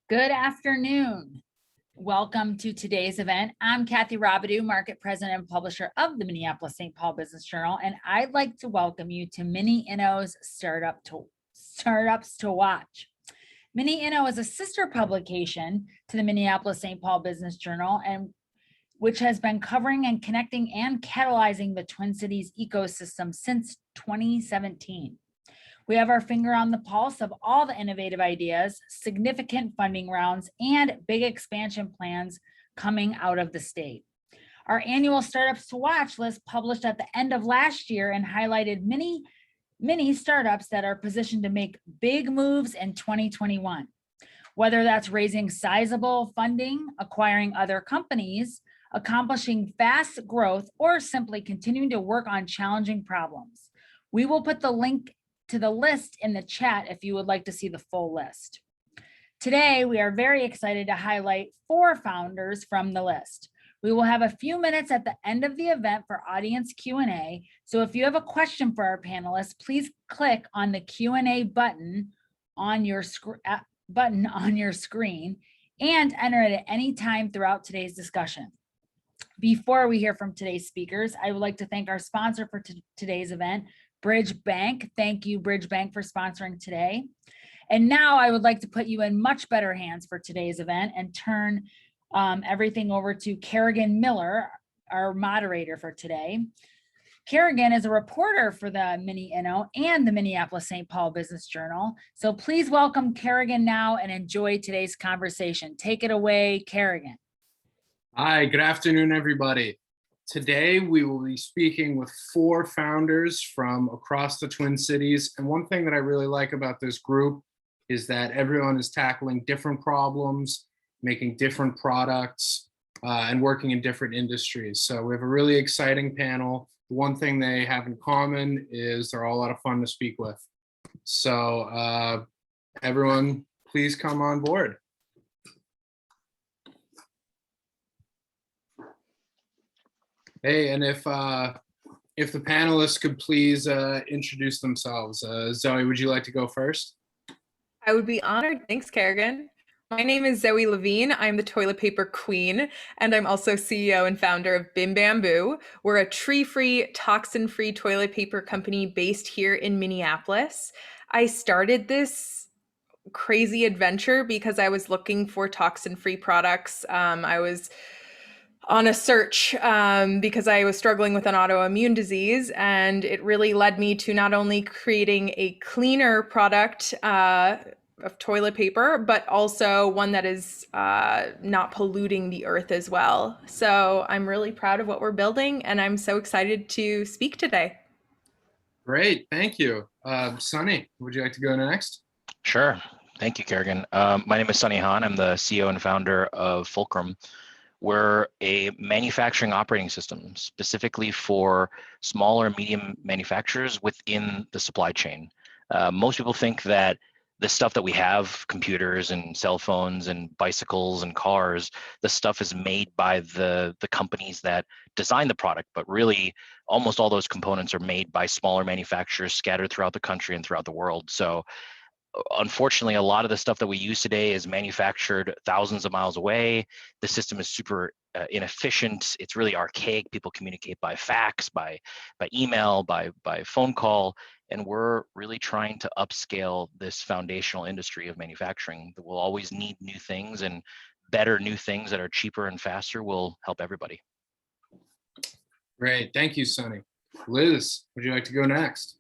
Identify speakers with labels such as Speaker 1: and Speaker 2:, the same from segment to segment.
Speaker 1: Good afternoon. Welcome to today's event. I'm Kathy Robidoux, Market President and Publisher of the Minneapolis-St. Paul Business Journal, and I'd like to welcome you to Minne Inno's Startups to Watch. Minne Inno is a sister publication to the Minneapolis-St. Paul Business Journal, and which has been covering and connecting and catalyzing the Twin Cities ecosystem since 2017. We have our finger on the pulse of all the innovative ideas, significant funding rounds, and big expansion plans coming out of the state. Our annual Startups to Watch list published at the end of last year and highlighted many startups that are positioned to make big moves in 2021. Whether that's raising sizable funding, acquiring other companies, accomplishing fast growth, or simply continuing to work on challenging problems. We will put the link to the list in the chat if you would like to see the full list. Today, we are very excited to highlight 4 founders from the list. We will have a few minutes at the end of the event for audience Q&A. So if you have a question for our panelists, please click on the Q&A button on your screen and enter it at any time throughout today's discussion. Before we hear from today's speakers, I would like to thank our sponsor for today's event, Bridge Bank. Thank you, Bridge Bank, for sponsoring today. And now I would like to put you in much better hands for today's event and turn everything over to Carrigan Miller, our moderator for today. Carrigan is a reporter for the Minne Inno and the Minneapolis-St. Paul Business Journal. So please welcome Carrigan now and enjoy today's conversation. Take it away, Carrigan.
Speaker 2: Hi, good afternoon, everybody. Today, we will be speaking with 4 founders from across the Twin Cities. And one thing that I really like about this group is that everyone is tackling different problems, making different products, and working in different industries. So we have a really exciting panel. The one thing they have in common is they're all a lot of fun to speak with. So everyone, please come on board. Hey, and if the panelists could please introduce themselves. Zoe, would you like to go first?
Speaker 3: I would be honored. Thanks, Carrigan. My name is Zoe Levine. I'm the toilet paper queen, and I'm also CEO and founder of Bim Bam Boo. We're a tree-free, toxin-free toilet paper company based here in Minneapolis. I started this crazy adventure because I was looking for toxin-free products. I was on a search because I was struggling with an autoimmune disease, and it really led me to not only creating a cleaner product of toilet paper, but also one that is not polluting the earth as well. So I'm really proud of what we're building, and I'm so excited to speak today.
Speaker 2: Great, thank you. Sunny, would you like to go next?
Speaker 4: Sure, thank you, Carrigan. My name is Sunny Hahn. I'm the CEO and founder of Fulcrum. We're a manufacturing operating system specifically for small or medium manufacturers within the supply chain. Most people think that the stuff that we have, computers and cell phones and bicycles and cars, the stuff is made by the companies that design the product, but really almost all those components are made by smaller manufacturers scattered throughout the country and throughout the world. So unfortunately, a lot of the stuff that we use today is manufactured thousands of miles away. The system is super inefficient. It's really archaic. People communicate by fax, by email, by phone call, and we're really trying to upscale this foundational industry of manufacturing that will always need new things, and better new things that are cheaper and faster will help everybody.
Speaker 2: Great, thank you, Sunny. Liz, would you like to go next?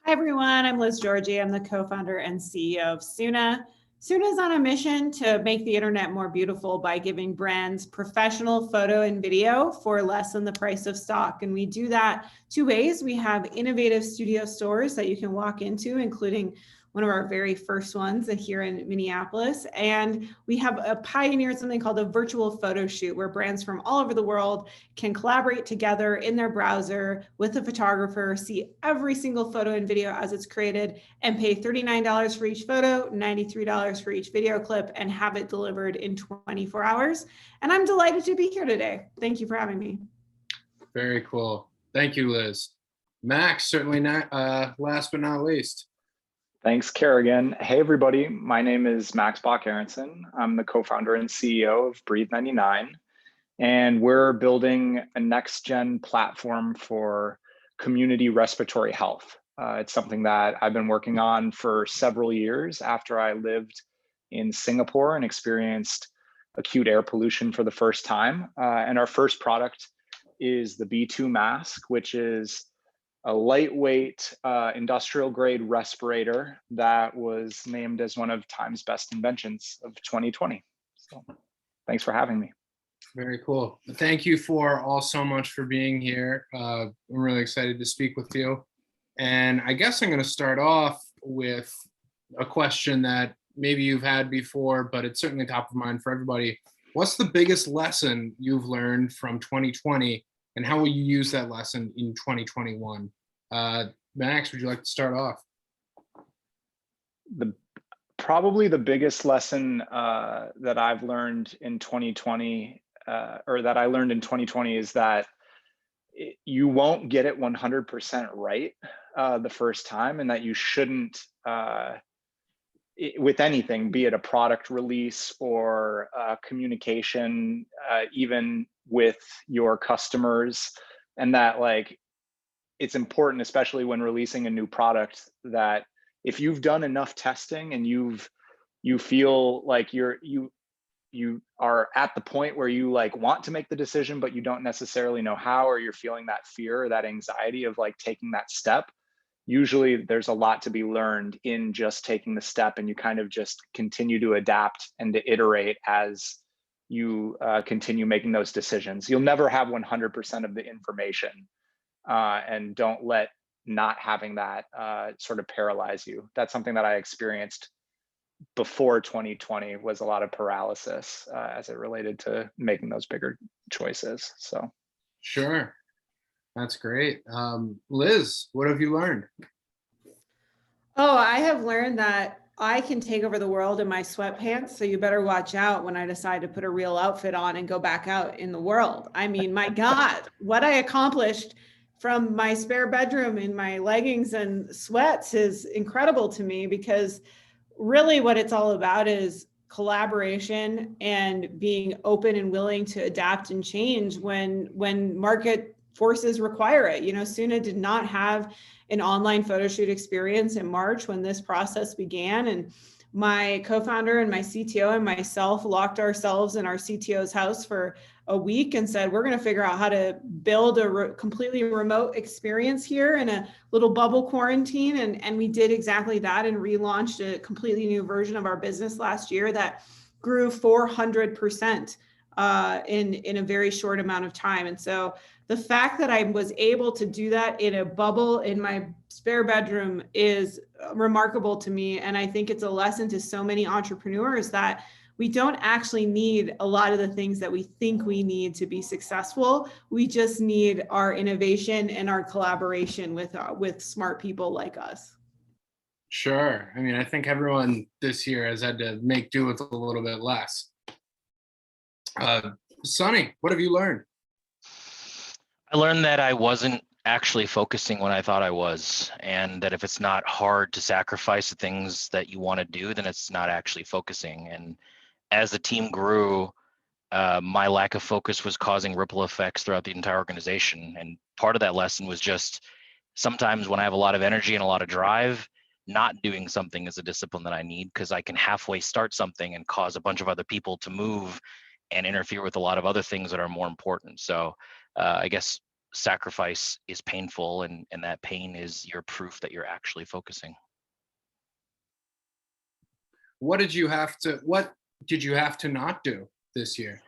Speaker 5: Hi everyone, I'm Liz Giorgi. I'm the co-founder and CEO of Soona. Soona is on a mission to make the internet more beautiful by giving brands professional photo and video for less than the price of stock. And we do that 2 ways. We have innovative studio stores that you can walk into, including one of our very first ones here in Minneapolis. And we have pioneered something called a virtual photo shoot, where brands from all over the world can collaborate together in their browser with a photographer, see every single photo and video as it's created, and pay $39 for each photo, $93 for each video clip, and have it delivered in 24 hours. And I'm delighted to be here today. Thank you for having me.
Speaker 2: Very cool. Thank you, Liz. Max, certainly not last but not least.
Speaker 6: Thanks, Carrigan. Hey, everybody. My name is Max Bock-Aronson. I'm the co-founder and CEO of Breathe 99, and we're building a next-gen platform for community respiratory health. It's something that I've been working on for several years after I lived in Singapore and experienced acute air pollution for the first time. And our first product is the B2 mask, which is a lightweight industrial grade respirator that was named as one of Time's best inventions of 2020. So thanks for having me.
Speaker 2: Very cool. Thank you for all so much for being here. I'm really excited to speak with you. And I guess I'm going to start off with a question that maybe you've had before, but it's certainly top of mind for everybody. What's the biggest lesson you've learned from 2020? And how will you use that lesson in 2021? Max, would you like to start off?
Speaker 6: Probably the biggest lesson that I've learned in 2020, or that I learned in 2020, is that you won't get it 100% right the first time, and that you shouldn't, with anything, be it a product release or communication, even with your customers, and that it's important, especially when releasing a new product, that if you've done enough testing and you feel like you are at the point where you want to make the decision, but you don't necessarily know how, or you're feeling that fear or that anxiety of taking that step, usually there's a lot to be learned in just taking the step, and you kind of just continue to adapt and to iterate as you continue making those decisions. You'll never have 100% of the information, and don't let not having that sort of paralyze you. That's something that I experienced before 2020, was a lot of paralysis as it related to making those bigger choices. So,
Speaker 2: sure. That's great. Liz, what have you learned?
Speaker 5: Oh, I have learned that I can take over the world in my sweatpants. So you better watch out when I decide to put a real outfit on and go back out in the world. I mean, my God, what I accomplished from my spare bedroom in my leggings and sweats is incredible to me, because really what it's all about is collaboration and being open and willing to adapt and change when market forces require it. Soona did not have an online photo shoot experience in March when this process began. And my co-founder and my CTO and myself locked ourselves in our CTO's house for a week and said, we're going to figure out how to build a completely remote experience here in a little bubble quarantine. And we did exactly that, and relaunched a completely new version of our business last year that grew 400% in a very short amount of time. And so the fact that I was able to do that in a bubble in my spare bedroom is remarkable to me. And I think it's a lesson to so many entrepreneurs that we don't actually need a lot of the things that we think we need to be successful. We just need our innovation and our collaboration with smart people like us.
Speaker 2: Sure. I mean, I think everyone this year has had to make do with a little bit less. Sonny, what have you learned?
Speaker 4: I learned that I wasn't actually focusing when I thought I was, and that if it's not hard to sacrifice the things that you want to do, then it's not actually focusing. And as the team grew, my lack of focus was causing ripple effects throughout the entire organization. And part of that lesson was just sometimes when I have a lot of energy and a lot of drive, not doing something is a discipline that I need, because I can halfway start something and cause a bunch of other people to move and interfere with a lot of other things that are more important. So I guess sacrifice is painful, and that pain is your proof that you're actually focusing.
Speaker 2: What did you have to not do this year?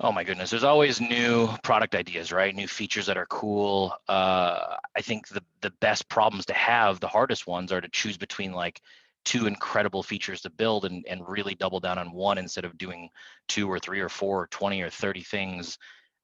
Speaker 4: Oh my goodness, there's always new product ideas, right? New features that are cool. I think the best problems to have, the hardest ones, are to choose between two incredible features to build and really double down on one instead of doing 2 or 3 or 4 or 20 or 30 things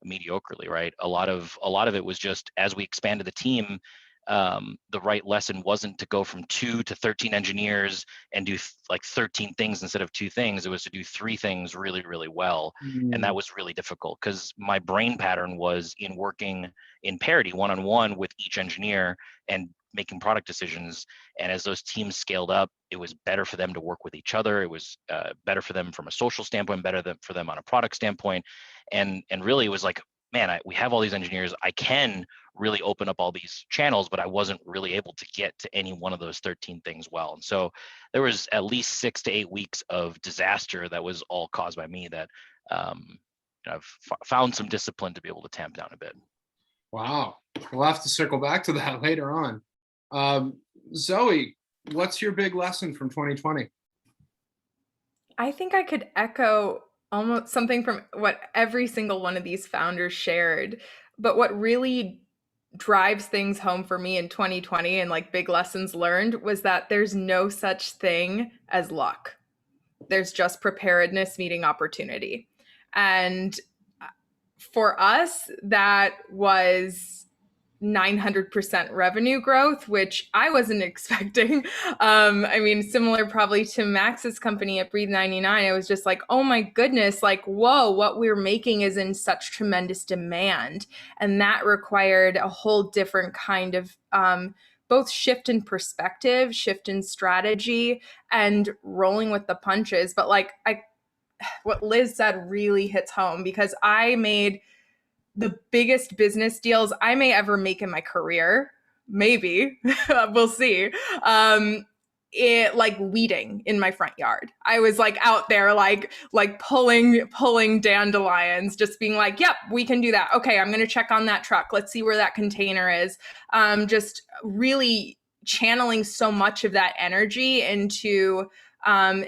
Speaker 4: mediocrely, right? A lot of it was just, as we expanded the team, the right lesson wasn't to go from 2 to 13 engineers and do 13 things instead of 2 things. It was to do 3 things really, really well. And that was really difficult, because my brain pattern was in working in parity one-on-one with each engineer and making product decisions. And as those teams scaled up, it was better for them to work with each other. It was better for them from a social standpoint, for them on a product standpoint. And really it was like, man, we have all these engineers. I can really open up all these channels, but I wasn't really able to get to any one of those 13 things well. And so there was at least 6 to 8 weeks of disaster that was all caused by me that I've found some discipline to be able to tamp down a bit.
Speaker 2: Wow. We'll have to circle back to that later on. Zoe, what's your big lesson from 2020?
Speaker 3: I think I could echo almost something from what every single one of these founders shared. But what really drives things home for me in 2020 and like big lessons learned was that there's no such thing as luck. There's just preparedness meeting opportunity. And for us, that was 900% revenue growth, which I wasn't expecting. I mean, similar probably to Max's company at Breathe 99, I was just like, oh my goodness, like, whoa, what we're making is in such tremendous demand. And that required a whole different kind of both shift in perspective, shift in strategy, and rolling with the punches. But like what Liz said really hits home, because I made the biggest business deals I may ever make in my career. Maybe. We'll see. It like weeding in my front yard. I was like out there like pulling dandelions, just being like, yep, we can do that. Okay, I'm gonna check on that truck. Let's see where that container is. Just really channeling so much of that energy into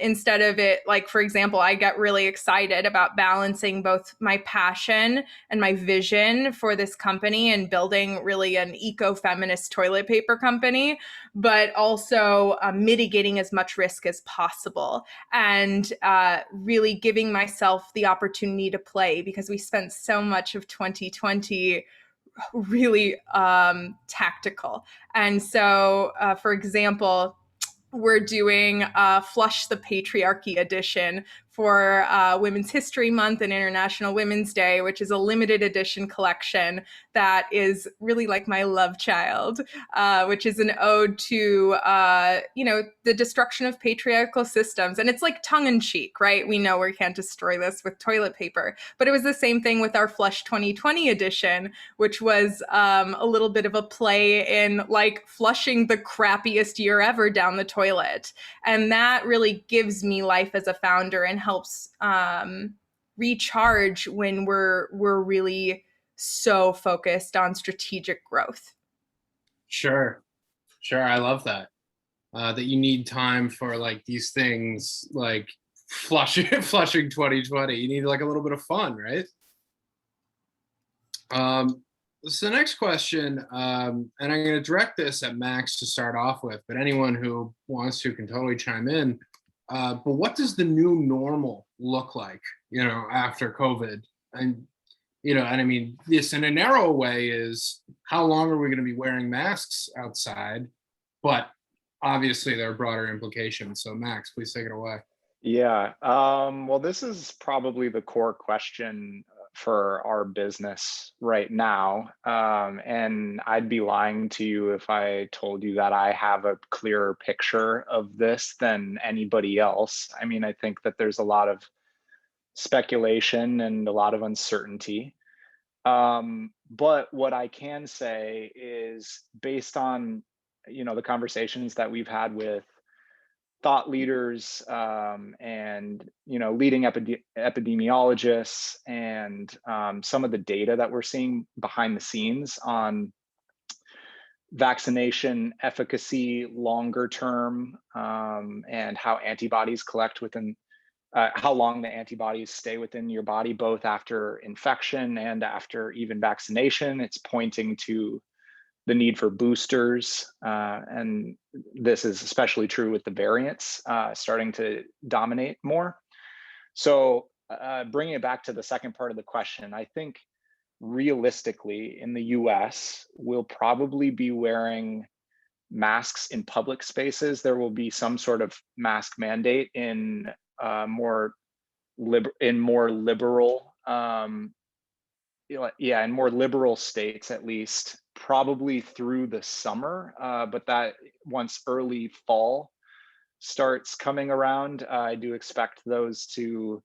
Speaker 3: instead of it, like, for example, I get really excited about balancing both my passion and my vision for this company and building really an eco-feminist toilet paper company, but also mitigating as much risk as possible and really giving myself the opportunity to play, because we spent so much of 2020 really tactical. And so, for example, we're doing Flush the Patriarchy edition for Women's History Month and International Women's Day, which is a limited edition collection that is really like my love child, which is an ode to, the destruction of patriarchal systems. And it's like tongue in cheek, right? We know we can't destroy this with toilet paper, but it was the same thing with our Flush 2020 edition, which was a little bit of a play in like flushing the crappiest year ever down the toilet. And that really gives me life as a founder and helps recharge when we're really so focused on strategic growth.
Speaker 2: Sure. I love that. That you need time for like these things, like flushing 2020. You need like a little bit of fun, right? So the next question, and I'm going to direct this at Max to start off with, but anyone who wants to can totally chime in. But what does the new normal look like, after COVID? And I mean, this in a narrow way is how long are we going to be wearing masks outside? But obviously there are broader implications. So Max, please take it away.
Speaker 6: Yeah. Well, this is probably the core question for our business right now. And I'd be lying to you if I told you that I have a clearer picture of this than anybody else. I mean, I think that there's a lot of speculation and a lot of uncertainty. But what I can say is based on, the conversations that we've had with thought leaders and leading epidemiologists and some of the data that we're seeing behind the scenes on vaccination efficacy longer term, and how antibodies collect within how long the antibodies stay within your body, both after infection and after even vaccination. It's pointing to the need for boosters, and this is especially true with the variants starting to dominate more. So bringing it back to the second part of the question, I think realistically in the US, we'll probably be wearing masks in public spaces. There will be some sort of mask mandate in more liberal in more liberal states, at least probably through the summer, but that once early fall starts coming around, I do expect those to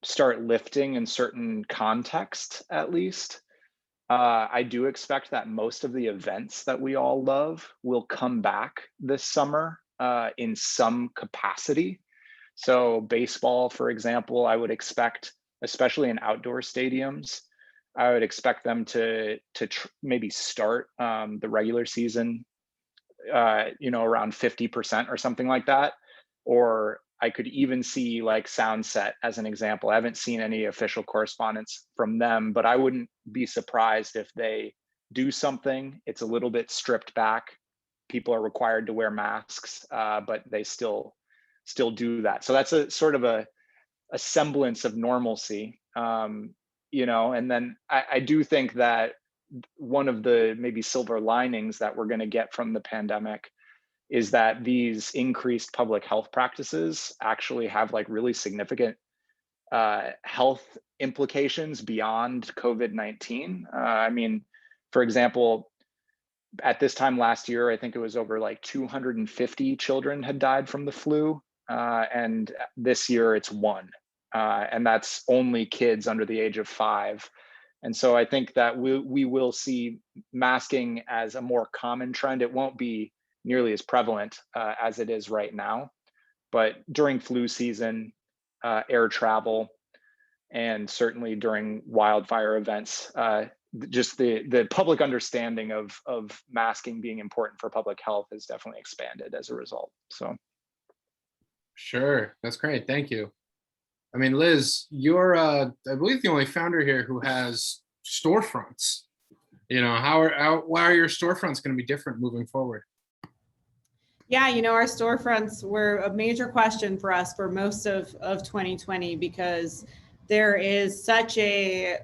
Speaker 6: start lifting in certain contexts, at least. I do expect that most of the events that we all love will come back this summer in some capacity. So baseball, for example, I would expect, especially in outdoor stadiums, I would expect them to maybe start the regular season, around 50% or something like that. Or I could even see like Soundset as an example. I haven't seen any official correspondence from them, but I wouldn't be surprised if they do something. It's a little bit stripped back. People are required to wear masks, but they still do that. So that's a sort of a semblance of normalcy, and then I do think that one of the maybe silver linings that we're going to get from the pandemic is that these increased public health practices actually have like really significant health implications beyond COVID-19. I mean, for example, at this time last year, I think it was over like 250 children had died from the flu. And this year it's one. And that's only kids under the age of 5. And so I think that we will see masking as a more common trend. It won't be nearly as prevalent as it is right now. But during flu season, air travel, and certainly during wildfire events, just the public understanding of masking being important for public health has definitely expanded as a result. So.
Speaker 2: Sure, that's great. Thank you. I mean, Liz, you're, I believe, the only founder here who has storefronts. Why are your storefronts going to be different moving forward?
Speaker 5: Yeah, our storefronts were a major question for us for most of 2020 because there is such a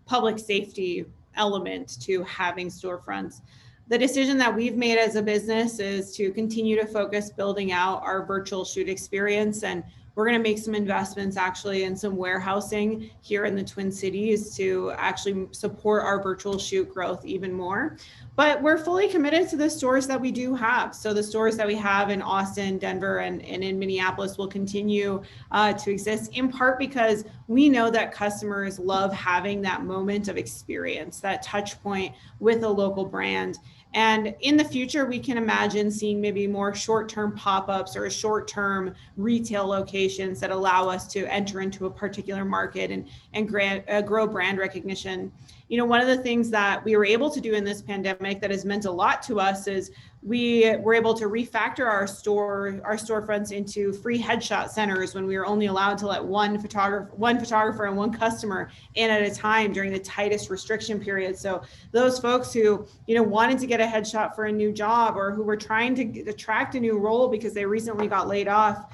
Speaker 5: public safety element to having storefronts. The decision that we've made as a business is to continue to focus building out our virtual shoot experience, and we're going to make some investments actually in some warehousing here in the Twin Cities to actually support our virtual shoot growth even more. But we're fully committed to the stores that we do have. So the stores that we have in Austin, Denver, and in Minneapolis will continue to exist, in part because we know that customers love having that moment of experience, that touch point with a local brand. And in the future, we can imagine seeing maybe more short-term pop-ups or short-term retail locations that allow us to enter into a particular market and grow brand recognition. One of the things that we were able to do in this pandemic that has meant a lot to us is we were able to refactor our storefronts into free headshot centers when we were only allowed to let one photographer and one customer in at a time during the tightest restriction period. So those folks who wanted to get a headshot for a new job or who were trying to attract a new role because they recently got laid off,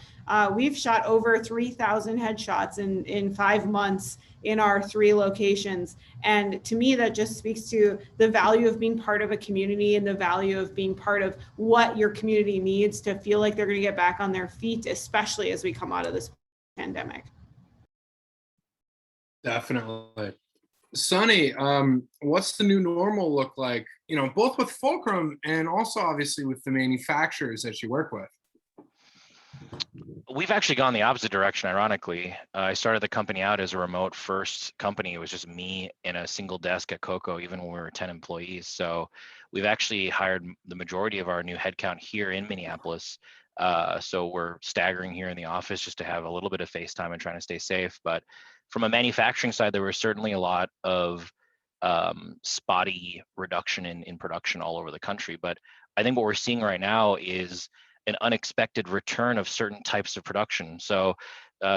Speaker 5: we've shot over 3,000 headshots in 5 months in our 3 locations. And to me, that just speaks to the value of being part of a community and the value of being part of what your community needs to feel like they're going to get back on their feet, especially as we come out of this pandemic.
Speaker 2: Definitely. Sunny, what's the new normal look like, both with Fulcrum and also obviously with the manufacturers that you work with?
Speaker 4: We've actually gone the opposite direction, ironically. I started the company out as a remote first company. It was just me and a single desk at Coco, even when we were 10 employees. So we've actually hired the majority of our new headcount here in Minneapolis. So we're staggering here in the office just to have a little bit of face time and trying to stay safe. But from a manufacturing side, there was certainly a lot of spotty reduction in production all over the country. But I think what we're seeing right now is an unexpected return of certain types of production. So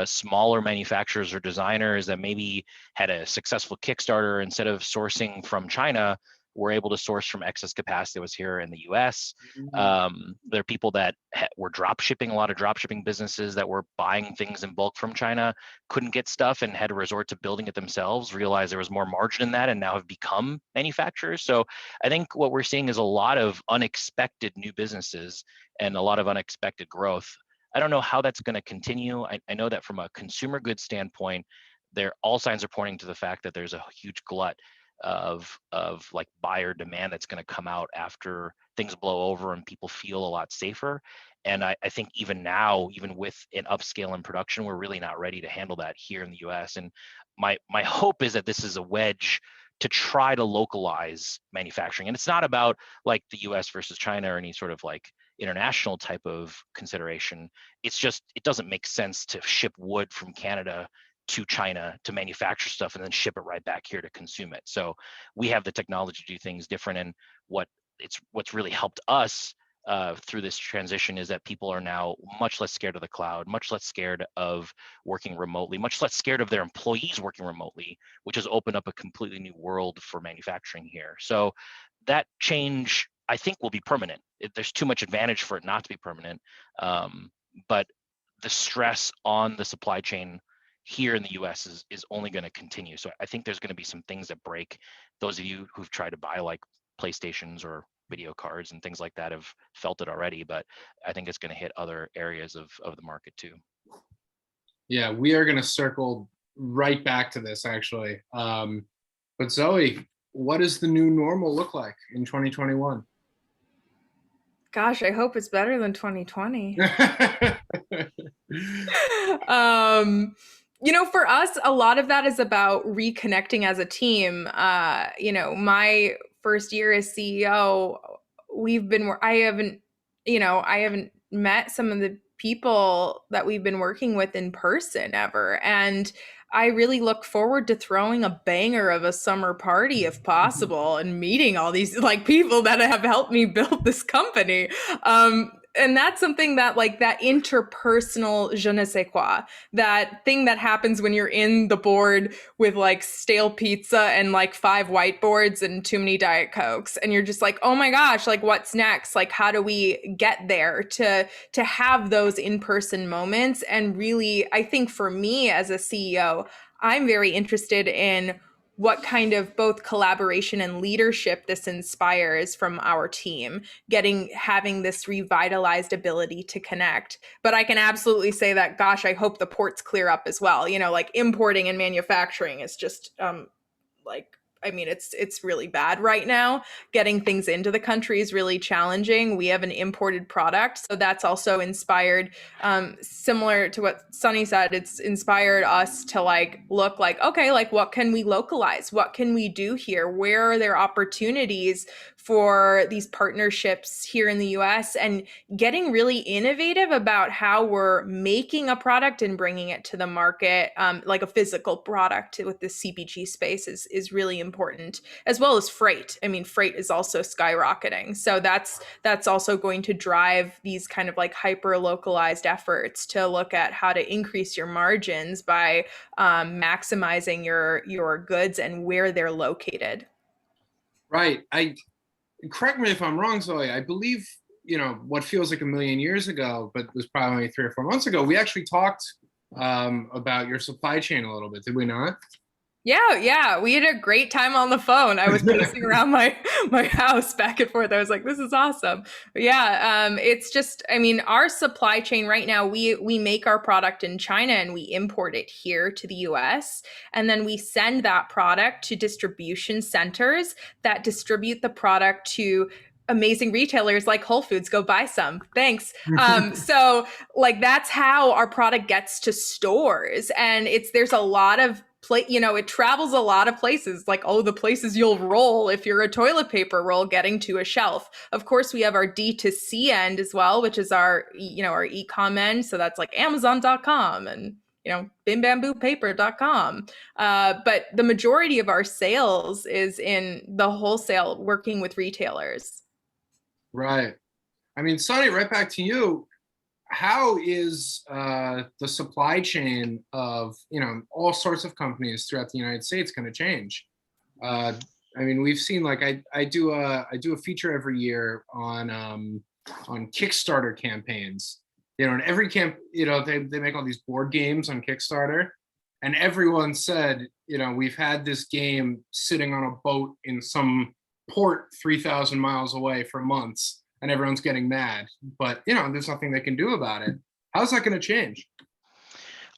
Speaker 4: smaller manufacturers or designers that maybe had a successful Kickstarter, instead of sourcing from China, were able to source from excess capacity that was here in the US. There are people that were drop shipping, a lot of drop shipping businesses that were buying things in bulk from China, couldn't get stuff and had to resort to building it themselves, realized there was more margin in that and now have become manufacturers. So I think what we're seeing is a lot of unexpected new businesses and a lot of unexpected growth. I don't know how that's going to continue. I know that from a consumer goods standpoint, all signs are pointing to the fact that there's a huge glut of like buyer demand that's going to come out after things blow over and people feel a lot safer. And I think even now, even with an upscale in production, we're really not ready to handle that here in the US. And my hope is that this is a wedge to try to localize manufacturing. And it's not about like the US versus China or any sort of like international type of consideration. It's just, it doesn't make sense to ship wood from Canada to China to manufacture stuff and then ship it right back here to consume it. So we have the technology to do things different. And what's really helped us through this transition is that people are now much less scared of the cloud, much less scared of working remotely, much less scared of their employees working remotely, which has opened up a completely new world for manufacturing here. So that change, I think, will be permanent. There's too much advantage for it not to be permanent. But the stress on the supply chain here in the US is only going to continue. So I think there's going to be some things that break. Those of you who've tried to buy like PlayStations or video cards and things like that have felt it already, but I think it's going to hit other areas of the market too.
Speaker 2: Yeah, we are going to circle right back to this actually. But Zoe, what does the new normal look like in 2021?
Speaker 3: Gosh, I hope it's better than 2020. For us, a lot of that is about reconnecting as a team. My first year as CEO, I haven't met some of the people that we've been working with in person ever. And I really look forward to throwing a banger of a summer party if possible and meeting all these like people that have helped me build this company. And that's something that like that interpersonal je ne sais quoi, that thing that happens when you're in the board with like stale pizza and like 5 whiteboards and too many Diet Cokes. And you're just like, oh my gosh, like what's next? Like, how do we get there to have those in-person moments? And really, I think for me as a CEO, I'm very interested in what kind of both collaboration and leadership this inspires from our team, having this revitalized ability to connect. But I can absolutely say that, gosh, I hope the ports clear up as well. Like importing and manufacturing is just it's really bad right now. Getting things into the country is really challenging. We have an imported product, so that's also inspired, similar to what Sunny said, it's inspired us to like look like, okay, like what can we localize? What can we do here? Where are there opportunities for these partnerships here in the US? And getting really innovative about how we're making a product and bringing it to the market, like a physical product with the CPG space is really important, as well as freight. I mean, freight is also skyrocketing. So that's also going to drive these kind of like hyper localized efforts to look at how to increase your margins by maximizing your goods and where they're located.
Speaker 2: Right. Correct me if I'm wrong, Zoe. I believe, what feels like a million years ago, but was probably only 3 or 4 months ago, we actually talked about your supply chain a little bit, did we not?
Speaker 3: Yeah. We had a great time on the phone. I was pacing around my house back and forth. I was like, this is awesome. But yeah, it's just, our supply chain right now, we make our product in China and we import it here to the US. And then we send that product to distribution centers that distribute the product to amazing retailers like Whole Foods. Go buy some. Thanks. So like, that's how our product gets to stores. And there's a lot of it travels a lot of places, like, the places you'll roll if you're a toilet paper roll getting to a shelf. Of course, we have our D2C end as well, which is our e-com end. So that's like Amazon.com and, bimbamboopaper.com. But the majority of our sales is in the wholesale, working with retailers.
Speaker 2: Right. Sunny, right back to you. How is the supply chain of all sorts of companies throughout the United States going to change? We've seen, like, I do a feature every year on Kickstarter campaigns. And every they make all these board games on Kickstarter, and everyone said, we've had this game sitting on a boat in some port 3,000 miles away for months. And everyone's getting mad, but there's nothing they can do about it. How's that going to change?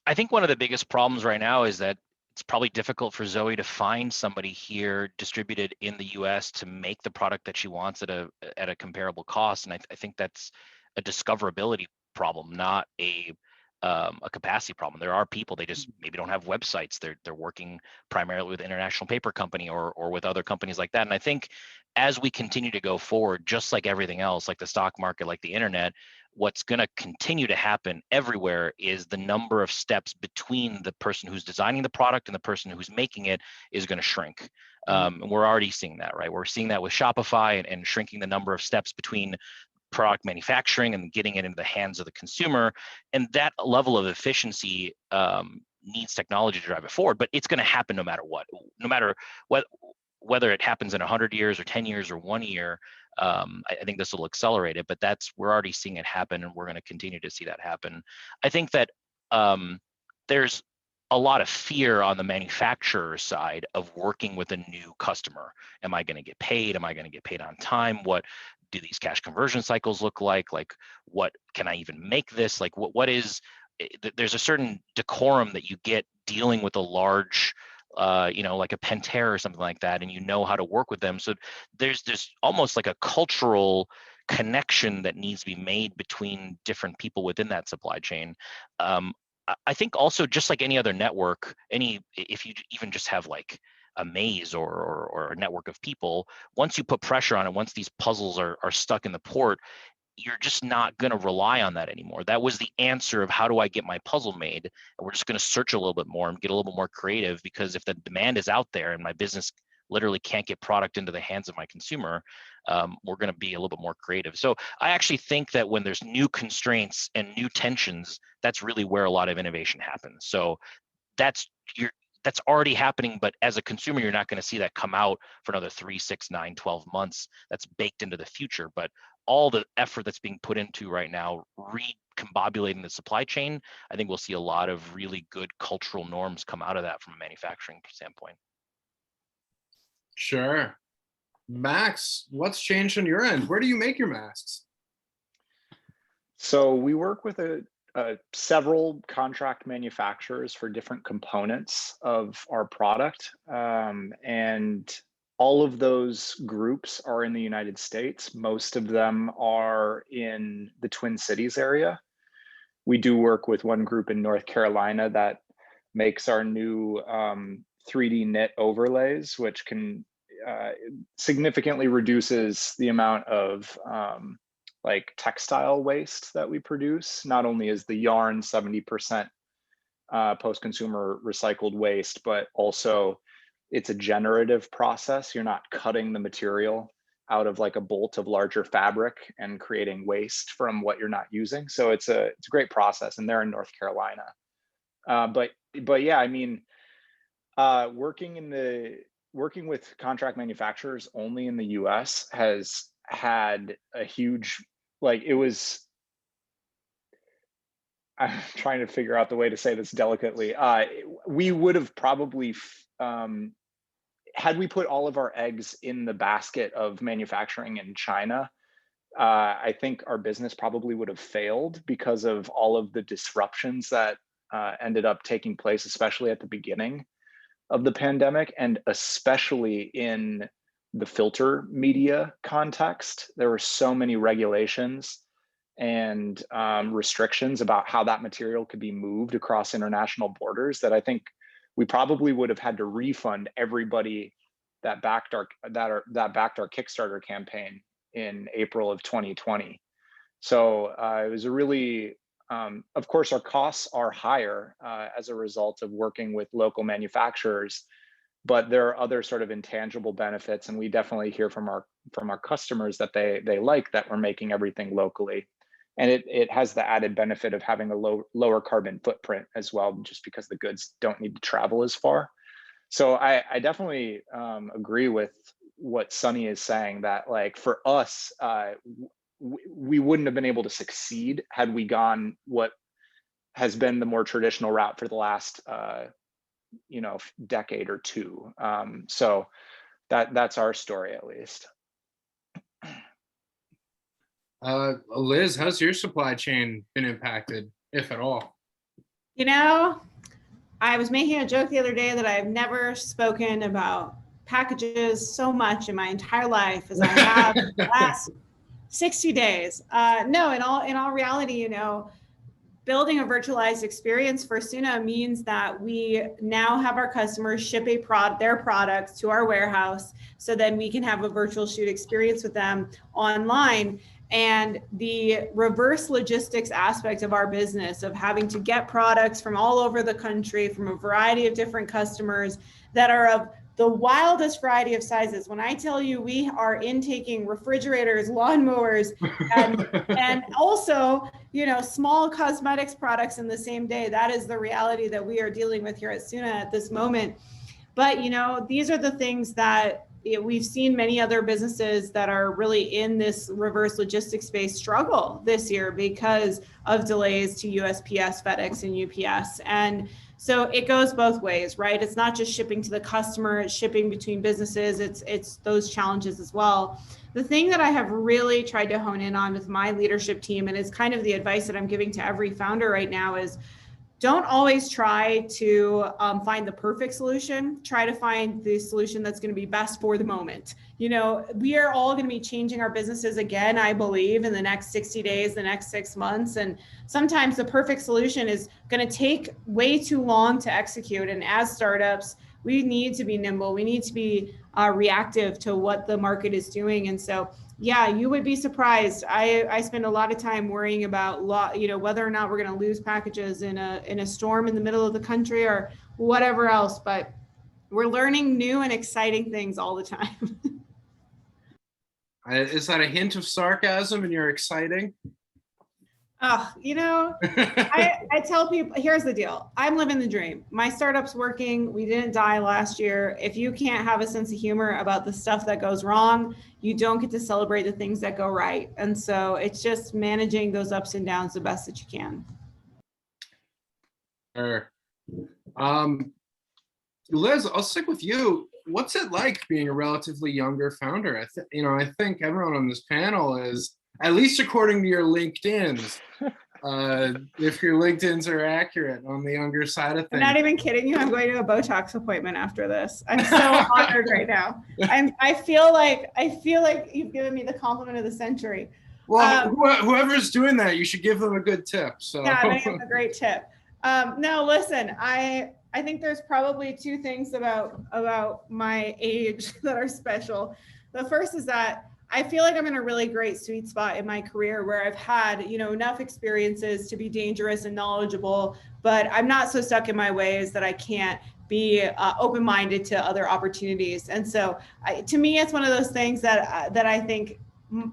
Speaker 4: I think one of the biggest problems right now is that it's probably difficult for Zoe to find somebody here distributed in the US to make the product that she wants at a comparable cost. And I think that's a discoverability problem, not a capacity problem. There are people, they just maybe don't have websites. They're working primarily with International Paper Company or with other companies like that. And I think as we continue to go forward, just like everything else, like the stock market, like the internet, what's going to continue to happen everywhere is the number of steps between the person who's designing the product and the person who's making it is going to shrink. And we're already seeing that, right? We're seeing that with Shopify and shrinking the number of steps between product manufacturing and getting it into the hands of the consumer. And that level of efficiency needs technology to drive it forward, but it's going to happen no matter what, whether it happens in 100 years or 10 years or 1 year. I think this will accelerate it, but we're already seeing it happen, and we're going to continue to see that happen. I think that there's a lot of fear on the manufacturer side of working with a new customer. Am I going to get paid? Am I going to get paid on time? What do these cash conversion cycles look like? Like, what can I even make this? Like, there's a certain decorum that you get dealing with a large, like a Pentair or something like that, and you know how to work with them. So there's almost like a cultural connection that needs to be made between different people within that supply chain. I think also, just like any other network, if you even just have like a maze or a network of people, once you put pressure on it, once these puzzles are stuck in the port, you're just not going to rely on that anymore. That was the answer of how do I get my puzzle made? And we're just going to search a little bit more and get a little bit more creative, because if the demand is out there and my business literally can't get product into the hands of my consumer, we're going to be a little bit more creative. So I actually think that when there's new constraints and new tensions, that's really where a lot of innovation happens. So that's already happening, but as a consumer, you're not going to see that come out for another 3, 6, 9, 12 months. That's baked into the future. But all the effort that's being put into right now, recombobulating the supply chain, I think we'll see a lot of really good cultural norms come out of that from a manufacturing standpoint.
Speaker 2: Sure. Max, what's changed on your end? Where do you make your masks?
Speaker 6: So we work with several contract manufacturers for different components of our product. And all of those groups are in the United States. Most of them are in the Twin Cities area. We do work with one group in North Carolina that makes our new 3D knit overlays, which can significantly reduces the amount of like textile waste that we produce. Not only is the yarn 70% post-consumer recycled waste, but also it's a generative process. You're not cutting the material out of like a bolt of larger fabric and creating waste from what you're not using. So it's a great process, and they're in North Carolina. But yeah, I mean, working with contract manufacturers only in the US has had a huge, I'm trying to figure out the way to say this delicately. We would have probably, had we put all of our eggs in the basket of manufacturing in China, I think our business probably would have failed because of all of the disruptions that ended up taking place, especially at the beginning of the pandemic, and especially in the filter media context. There were so many regulations and restrictions about how that material could be moved across international borders that I think we probably would have had to refund everybody that backed our Kickstarter campaign in April of 2020. So it was a really, of course, our costs are higher as a result of working with local manufacturers, but there are other sort of intangible benefits, and we definitely hear from our customers that they like that we're making everything locally, and it has the added benefit of having a lower carbon footprint as well, just because the goods don't need to travel as far. So I definitely agree with what Sunny is saying, that like for us, we wouldn't have been able to succeed had we gone what has been the more traditional route for the last decade or two. So that's our story, at least.
Speaker 2: Liz, how's your supply chain been impacted, if at all?
Speaker 5: I was making a joke the other day that I've never spoken about packages so much in my entire life as I have the last 60 days. No, in all reality, you know, building a virtualized experience for Soona means that we now have our customers ship their products to our warehouse, so then we can have a virtual shoot experience with them online. And the reverse logistics aspect of our business, of having to get products from all over the country from a variety of different customers that are of the wildest variety of sizes. When I tell you we are intaking refrigerators, lawnmowers, and also, you know, small cosmetics products in the same day, that is the reality that we are dealing with here at Soona at this moment. But, you know, these are the things that we've seen many other businesses that are really in this reverse logistics space struggle this year because of delays to USPS, FedEx, and UPS. And so it goes both ways, right? It's not just shipping to the customer, it's shipping between businesses. It's those challenges as well. The thing that I have really tried to hone in on with my leadership team, and it's kind of the advice that I'm giving to every founder right now, is don't always try to find the perfect solution. Try to find the solution that's going to be best for the moment. You know, we are all going to be changing our businesses again, I believe, in the next 60 days, the next 6 months. And sometimes the perfect solution is going to take way too long to execute. And as startups, we need to be nimble. We need to be reactive to what the market is doing. And so, yeah, you would be surprised. I spend a lot of time worrying about you know, whether or not we're going to lose packages in a storm in the middle of the country or whatever else. But we're learning new and exciting things all the time.
Speaker 2: Is that a hint of sarcasm in your exciting?
Speaker 5: Oh, you know, I tell people, here's the deal. I'm living the dream. My startup's working. We didn't die last year. If you can't have a sense of humor about the stuff that goes wrong, you don't get to celebrate the things that go right. And so it's just managing those ups and downs the best that you can.
Speaker 2: Sure. Liz, I'll stick with you. What's it like being a relatively younger founder? I think everyone on this panel is, at least according to your LinkedIn's, if your LinkedIn's are accurate, on the younger side of things.
Speaker 5: I'm not even kidding you. I'm going to a Botox appointment after this. I'm so honored right now. I feel like you've given me the compliment of the century.
Speaker 2: Well, whoever's doing that, you should give them a good tip. So
Speaker 5: yeah, I'm gonna give them a great tip. No, listen, I think there's probably two things about my age that are special. The first is that I feel like I'm in a really great sweet spot in my career where I've had, you know, enough experiences to be dangerous and knowledgeable, but I'm not so stuck in my ways that I can't be open-minded to other opportunities. And so to me, it's one of those things that I think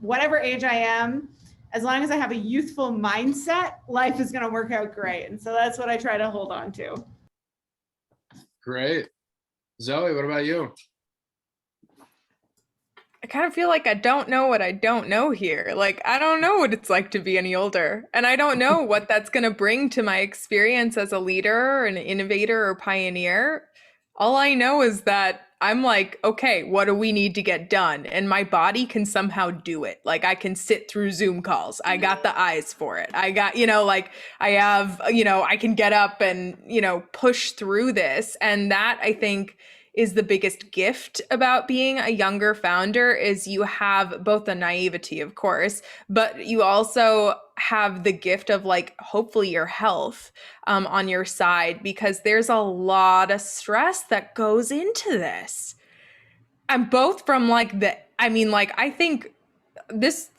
Speaker 5: whatever age I am, as long as I have a youthful mindset, life is going to work out great. And so that's what I try to hold on to.
Speaker 2: Great. Zoe, what about you?
Speaker 3: I kind of feel like I don't know what I don't know here. Like, I don't know what it's like to be any older. And I don't know what that's going to bring to my experience as a leader, an innovator, or pioneer. All I know is that I'm like, okay, what do we need to get done? And my body can somehow do it. Like, I can sit through Zoom calls. I got the eyes for it. I got, like I have, I can get up and, push through this. And that, I think, is the biggest gift about being a younger founder, is you have both the naivety, of course, but you also have the gift of, like, hopefully your health on your side, because there's a lot of stress that goes into this. And both from I think this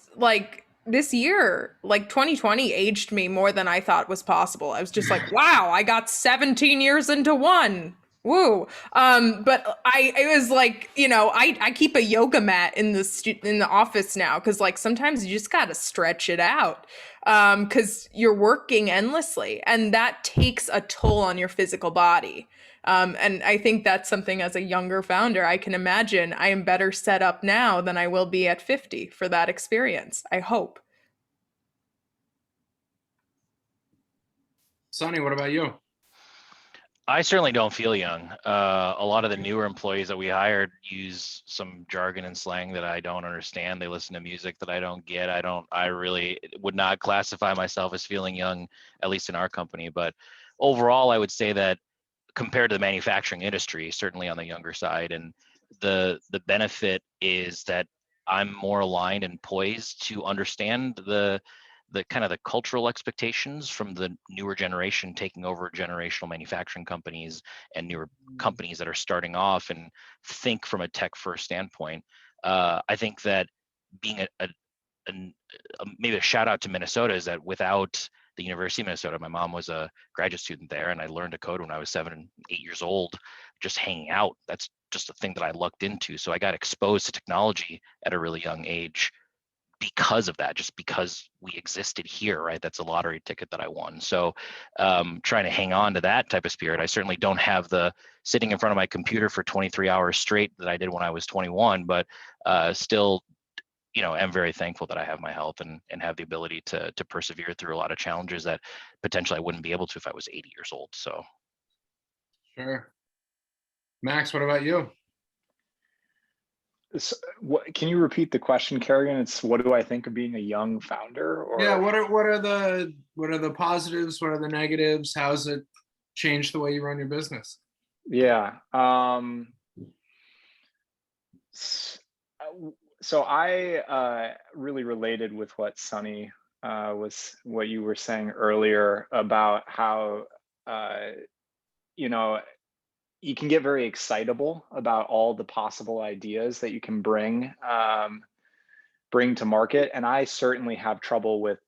Speaker 3: year, 2020 aged me more than I thought was possible. I was just like, wow, I got 17 years into one. Woo. But it was like, I keep a yoga mat in the office now, because sometimes you just got to stretch it out, because you're working endlessly, and that takes a toll on your physical body. And I think that's something, as a younger founder, I can imagine I am better set up now than I will be at 50 for that experience, I hope.
Speaker 2: Sonny, what about you?
Speaker 4: I certainly don't feel young. A lot of the newer employees that we hired use some jargon and slang that I don't understand. They listen to music that I don't get. I really would not classify myself as feeling young, at least in our company. But overall, I would say that compared to the manufacturing industry, certainly on the younger side. And the benefit is that I'm more aligned and poised to understand the kind of the cultural expectations from the newer generation taking over generational manufacturing companies and newer companies that are starting off and think from a tech first standpoint. I think that being maybe a shout out to Minnesota is that without the University of Minnesota, my mom was a graduate student there, and I learned to code when I was 7 and 8 years old, just hanging out. That's just a thing that I lucked into. So I got exposed to technology at a really young age because of that, just because we existed here, right? That's a lottery ticket that I won. So trying to hang on to that type of spirit. I certainly don't have the sitting in front of my computer for 23 hours straight that I did when I was 21, but still, am very thankful that I have my health and have the ability to persevere through a lot of challenges that potentially I wouldn't be able to if I was 80 years old. So.
Speaker 2: Sure. Max, what about you?
Speaker 6: Can you repeat the question, Carrigan? It's what do I think of being a young founder? Or
Speaker 2: Yeah, what are the positives? What are the negatives? How has it changed the way you run your business?
Speaker 6: Yeah. So I really related with what Sunny was what you were saying earlier about how you can get very excitable about all the possible ideas that you can bring to market, and I certainly have trouble with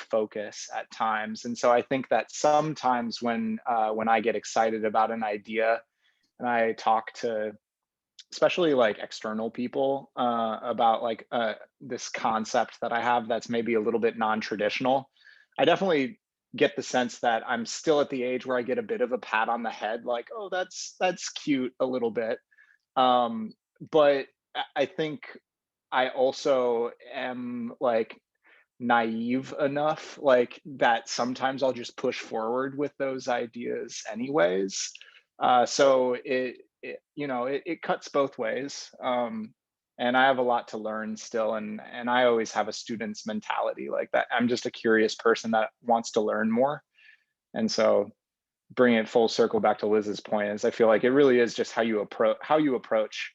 Speaker 6: focus at times. And so I think that sometimes when I get excited about an idea and I talk to especially like external people about like this concept that I have that's maybe a little bit non-traditional, I definitely get the sense that I'm still at the age where I get a bit of a pat on the head, like, oh, that's cute a little bit. But I think I also am like naive enough, like that sometimes I'll just push forward with those ideas anyways. So it cuts both ways. And I have a lot to learn still, and I always have a student's mentality like that. I'm just a curious person that wants to learn more. And so bringing it full circle back to Liz's point is I feel like it really is just how you approach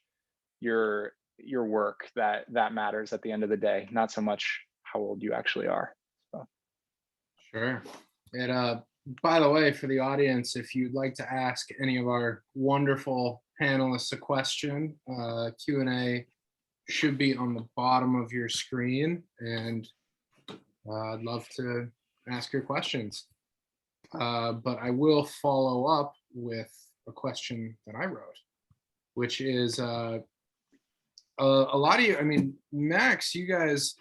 Speaker 6: your work that matters at the end of the day, not so much how old you actually are. So.
Speaker 2: Sure. And by the way, for the audience, if you'd like to ask any of our wonderful panelists a question, Q&A should be on the bottom of your screen, and I'd love to ask your questions. But I will follow up with a question that I wrote, which is a lot of you, I mean, Max, you guys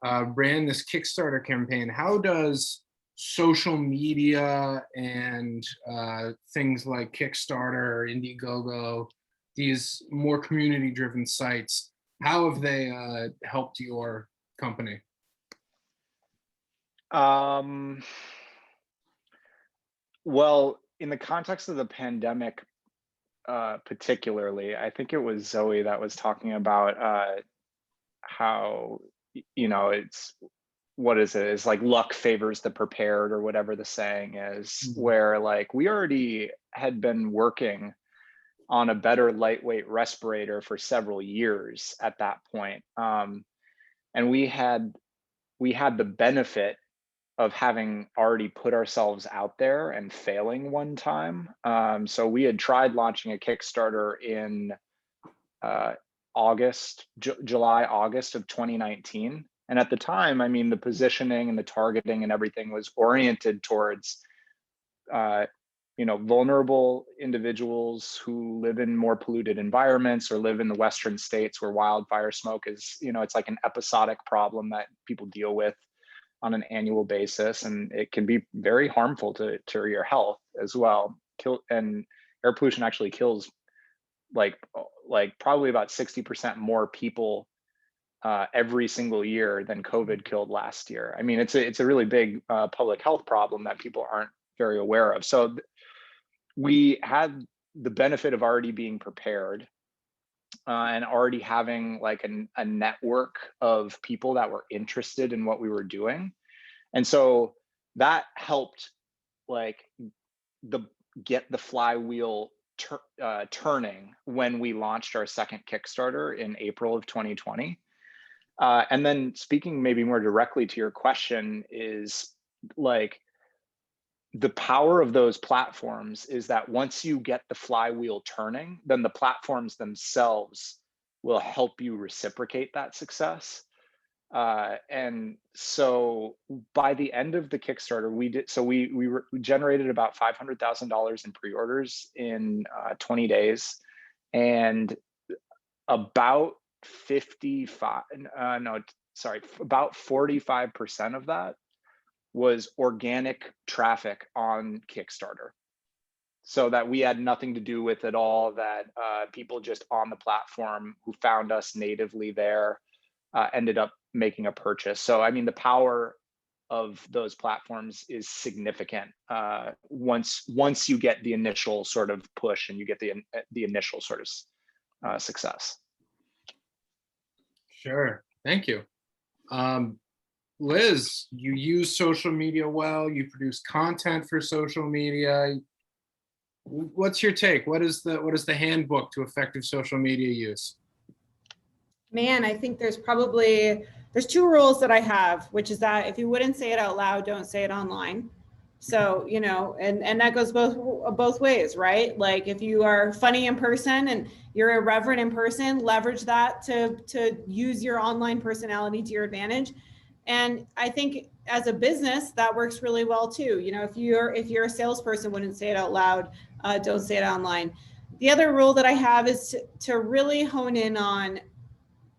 Speaker 2: ran this Kickstarter campaign. How does social media and things like Kickstarter, Indiegogo, these more community-driven sites, how have they helped your company?
Speaker 6: Well, in the context of the pandemic, particularly, I think it was Zoe that was talking about how, it's, what is it? It's like luck favors the prepared, or whatever the saying is, where like we already had been working on a better lightweight respirator for several years at that point. And we had the benefit of having already put ourselves out there and failing one time. So we had tried launching a Kickstarter in July, August of 2019. And at the time, I mean, the positioning and the targeting and everything was oriented towards vulnerable individuals who live in more polluted environments or live in the Western states where wildfire smoke is, it's like an episodic problem that people deal with on an annual basis. And it can be very harmful to your health as well. And air pollution actually kills like probably about 60% more people every single year than COVID killed last year. I mean, it's a really big public health problem that people aren't very aware of. So we had the benefit of already being prepared and already having like a network of people that were interested in what we were doing. And so that helped like get the flywheel turning when we launched our second Kickstarter in April of 2020. And then speaking maybe more directly to your question is like, the power of those platforms is that once you get the flywheel turning, then the platforms themselves will help you reciprocate that success. And so by the end of the Kickstarter, we generated about $500,000 in pre-orders in 20 days, and about 45% of that was organic traffic on Kickstarter. So that we had nothing to do with at all, that people just on the platform who found us natively there ended up making a purchase. So, I mean, the power of those platforms is significant once you get the initial sort of push and you get the initial sort of success.
Speaker 2: Sure, thank you. Liz, you use social media well, you produce content for social media. What's your take? What is the handbook to effective social media use?
Speaker 5: Man, I think there's two rules that I have, which is that if you wouldn't say it out loud, don't say it online. So, you know, and that goes both ways, right? Like if you are funny in person and you're irreverent in person, leverage that to use your online personality to your advantage. And I think as a business, that works really well too. You know, if you're a salesperson, wouldn't say it out loud, don't say it online. The other rule that I have is to really hone in on,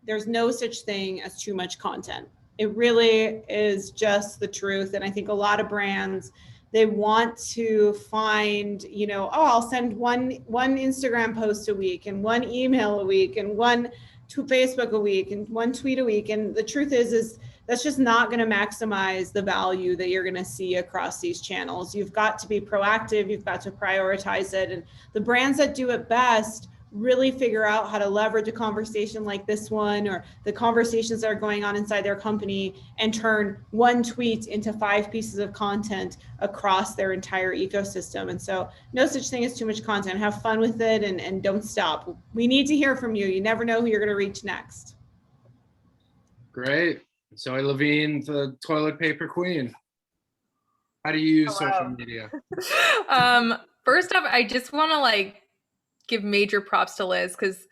Speaker 5: there's no such thing as too much content. It really is just the truth. And I think a lot of brands, they want to find, you know, oh, I'll send one Instagram post a week and one email a week and one to Facebook a week and one tweet a week. And the truth is that's just not going to maximize the value that you're going to see across these channels. You've got to be proactive. You've got to prioritize it. And the brands that do it best really figure out how to leverage a conversation like this one, or the conversations that are going on inside their company, and turn one tweet into 5 pieces of content across their entire ecosystem. And so no such thing as too much content. Have fun with it and don't stop. We need to hear from you. You never know who you're going to reach next.
Speaker 2: Great. Zoe Levine, the toilet paper queen. How do you use social media?
Speaker 3: First off, I just want to give major props to Liz, because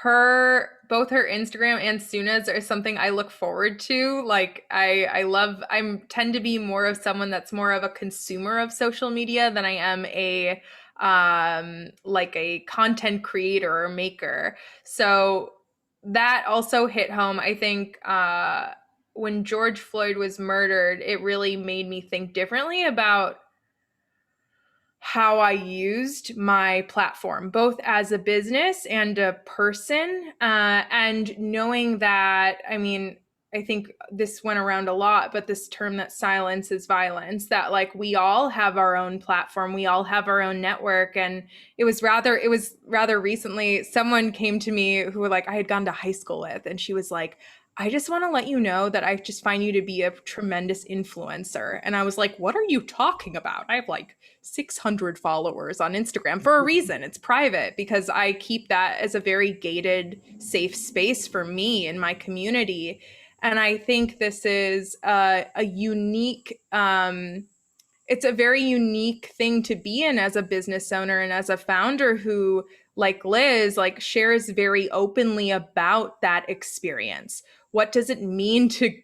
Speaker 3: both her Instagram and Soona's are something I look forward to. I tend to be more of someone that's more of a consumer of social media than I am a content creator or maker. So that also hit home. I think when George Floyd was murdered, it really made me think differently about how I used my platform, both as a business and a person, and knowing that, I mean, I think this went around a lot, but this term that silence is violence, that we all have our own platform, we all have our own network. And it was rather recently, someone came to me who I had gone to high school with, and she was like, I just want to let you know that I just find you to be a tremendous influencer. And I was like, what are you talking about? I have 600 followers on Instagram for a reason. It's private, because I keep that as a very gated, safe space for me and my community. And I think this is a unique, it's a very unique thing to be in as a business owner and as a founder who, like Liz, shares very openly about that experience. What does it mean to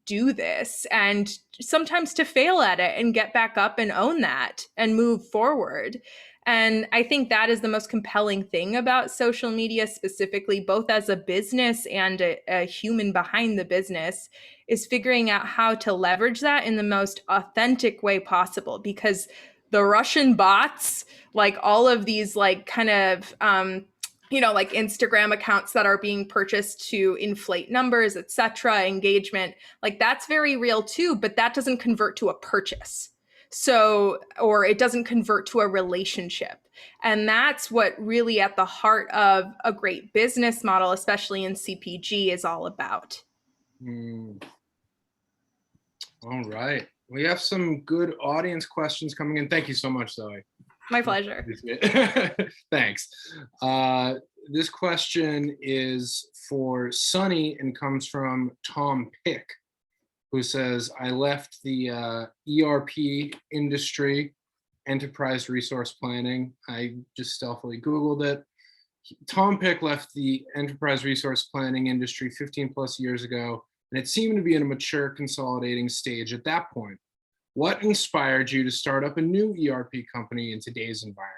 Speaker 3: do this? And sometimes to fail at it and get back up and own that and move forward. And I think that is the most compelling thing about social media, specifically, both as a business and a human behind the business, is figuring out how to leverage that in the most authentic way possible. Because the Russian bots, all of these Instagram accounts that are being purchased to inflate numbers, etc., engagement, that's very real too, but that doesn't convert to a purchase. So, or it doesn't convert to a relationship. And that's what really at the heart of a great business model, especially in CPG, is all about.
Speaker 2: All right. We have some good audience questions coming in. Thank you so much, Zoe.
Speaker 3: My pleasure.
Speaker 2: Thanks. This question is for Sunny and comes from Tom Pick, who says, I left the ERP industry, enterprise resource planning. I just stealthily Googled it. Tom Pick left the enterprise resource planning industry 15 plus years ago, and it seemed to be in a mature consolidating stage at that point. What inspired you to start up a new ERP company in today's environment?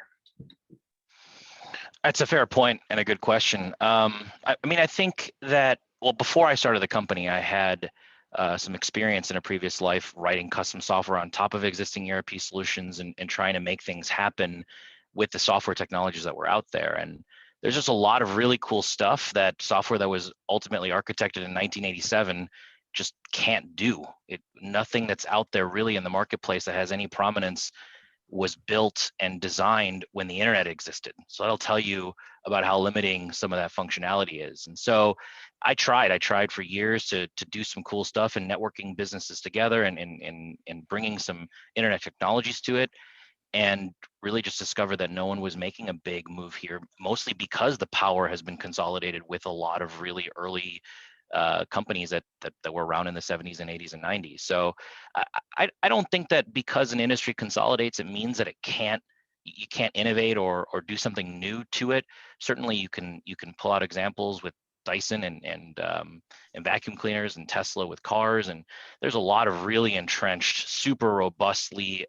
Speaker 4: That's a fair point and a good question. I mean, I think that, well, before I started the company, I had some experience in a previous life writing custom software on top of existing ERP solutions and trying to make things happen with the software technologies that were out there. And there's just a lot of really cool stuff that software that was ultimately architected in 1987 just can't do. Nothing that's out there really in the marketplace that has any prominence was built and designed when the internet existed. So that'll tell you about how limiting some of that functionality is. And so I tried for years to do some cool stuff and networking businesses together and bringing some internet technologies to it, and really just discovered that no one was making a big move here, mostly because the power has been consolidated with a lot of really early companies that were around in the 70s and 80s and 90s. So I don't think that because an industry consolidates, it means that you can't innovate or do something new to it. Certainly you can pull out examples with Dyson and vacuum cleaners, and Tesla with cars, and there's a lot of really entrenched, super robustly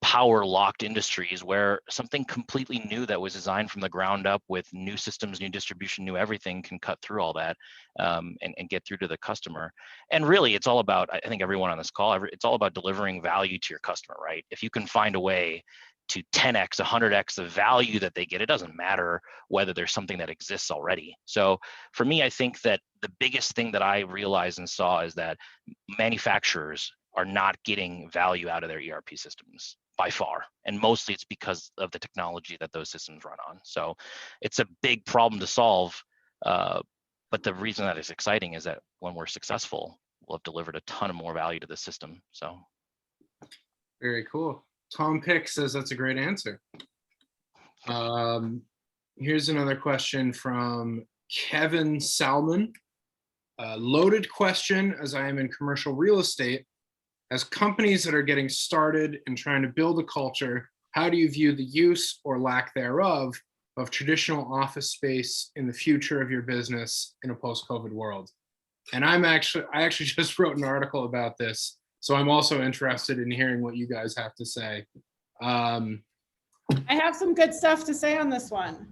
Speaker 4: power locked industries where something completely new that was designed from the ground up with new systems, new distribution, new everything can cut through all that and get through to the customer. And really it's all about, I think everyone on this call, it's all about delivering value to your customer, right? If you can find a way to 10x, 100x the value that they get, it doesn't matter whether there's something that exists already. So for me, I think that the biggest thing that I realized and saw is that manufacturers are not getting value out of their ERP systems by far. And mostly it's because of the technology that those systems run on. So it's a big problem to solve. But the reason that it's exciting is that when we're successful, we'll have delivered a ton of more value to the system. So.
Speaker 2: Very cool. Tom Pick says that's a great answer. Here's another question from Kevin Salmon. Loaded question, as I am in commercial real estate. As companies that are getting started and trying to build a culture, how do you view the use or lack thereof of traditional office space in the future of your business in a post-COVID world? And I actually just wrote an article about this, so I'm also interested in hearing what you guys have to say.
Speaker 5: I have some good stuff to say on this one.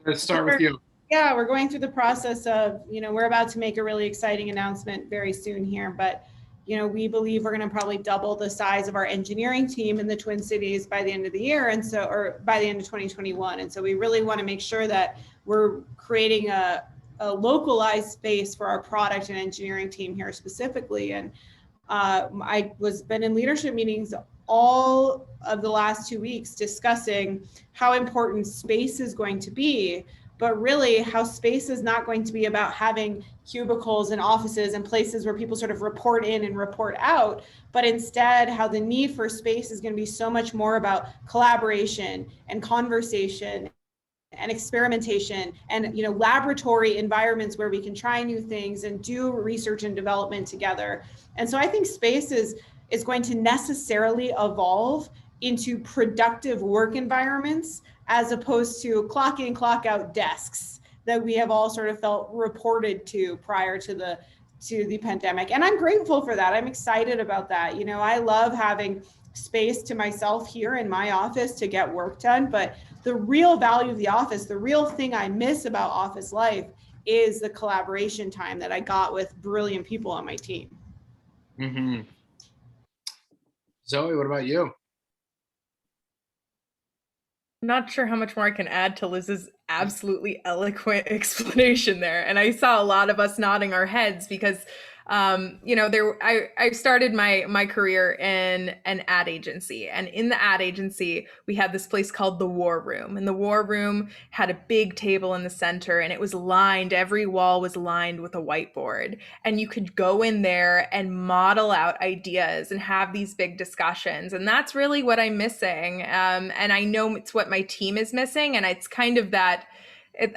Speaker 2: Let's start with you.
Speaker 5: Yeah, we're going through the process of, we're about to make a really exciting announcement very soon here, but we believe we're going to probably double the size of our engineering team in the Twin Cities by the end of the year, or by the end of 2021. And so we really want to make sure that we're creating a localized space for our product and engineering team here specifically. And I been in leadership meetings all of the last 2 weeks discussing how important space is going to be, but really how space is not going to be about having cubicles and offices and places where people sort of report in and report out, but instead how the need for space is going to be so much more about collaboration and conversation and experimentation and laboratory environments where we can try new things and do research and development together. And so I think space is going to necessarily evolve into productive work environments as opposed to clock in, clock out desks that we have all sort of felt reported to prior to the pandemic. And I'm grateful for that. I'm excited about that. I love having space to myself here in my office to get work done, but the real value of the office, the real thing I miss about office life is the collaboration time that I got with brilliant people on my team.
Speaker 2: Mm-hmm. Zoe, what about you?
Speaker 3: Not sure how much more I can add to Liz's absolutely eloquent explanation there. And I saw a lot of us nodding our heads because I started my career in an ad agency, and in the ad agency, we had this place called the War Room, and the War Room had a big table in the center, and it was lined, every wall was lined with a whiteboard, and you could go in there and model out ideas and have these big discussions. And that's really what I'm missing. And I know it's what my team is missing. And it's kind of that,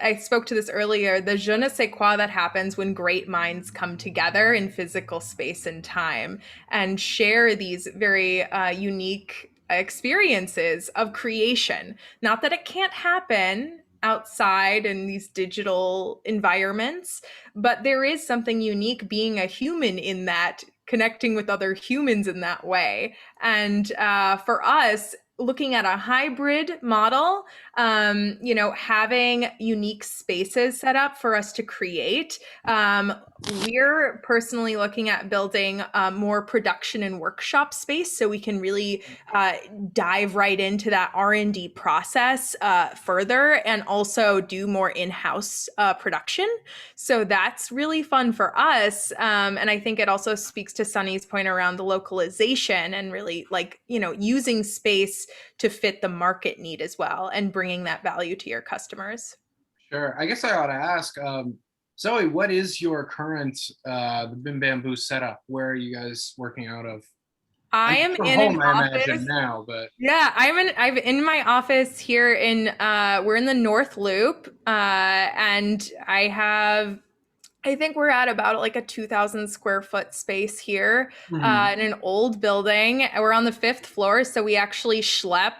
Speaker 3: I spoke to this earlier, the je ne sais quoi that happens when great minds come together in physical space and time and share these very unique experiences of creation. Not that it can't happen outside in these digital environments, but there is something unique being a human in that, connecting with other humans in that way. And for us, looking at a hybrid model, having unique spaces set up for us to create. We're personally looking at building more production and workshop space so we can really dive right into that R&D process further, and also do more in-house production. So that's really fun for us. And I think it also speaks to Sunny's point around the localization and really using space to fit the market need as well and bringing that value to your customers.
Speaker 2: Sure. I guess I ought to ask, Zoe, what is your current the Bim Bam Boo setup? Where are you guys working out of?
Speaker 3: I am
Speaker 2: from
Speaker 3: in
Speaker 2: home,
Speaker 3: an
Speaker 2: I
Speaker 3: office
Speaker 2: imagine now, but
Speaker 3: yeah, I'm in my office here in we're in the North Loop, and I think we're at about like a 2,000 square foot space here in an old building. We're on the 5th floor, so we actually schlep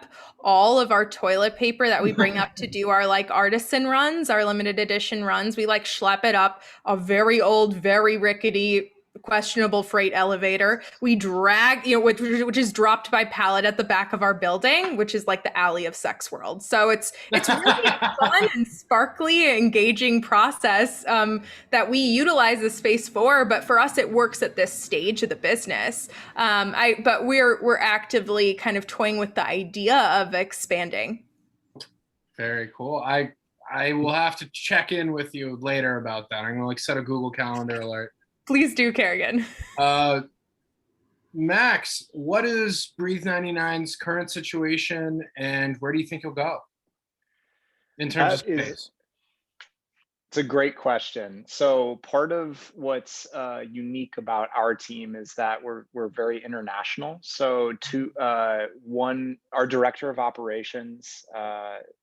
Speaker 3: all of our toilet paper that we bring up to do our like artisan runs, our limited edition runs. We like schlep it up a very old, very rickety, questionable freight elevator. We drag, which is dropped by pallet at the back of our building, which is like the alley of Sex World. So it's really a fun and sparkly, engaging process that we utilize the space for. But for us, it works at this stage of the business. But we're actively kind of toying with the idea of expanding.
Speaker 2: Very cool. I will have to check in with you later about that. I'm gonna set a Google Calendar alert.
Speaker 3: Please do, Carrigan.
Speaker 2: Max, what is Breathe 99's current situation, and where do you think you'll go in terms of space?
Speaker 6: It's a great question. So part of what's unique about our team is that we're very international. So our director of operations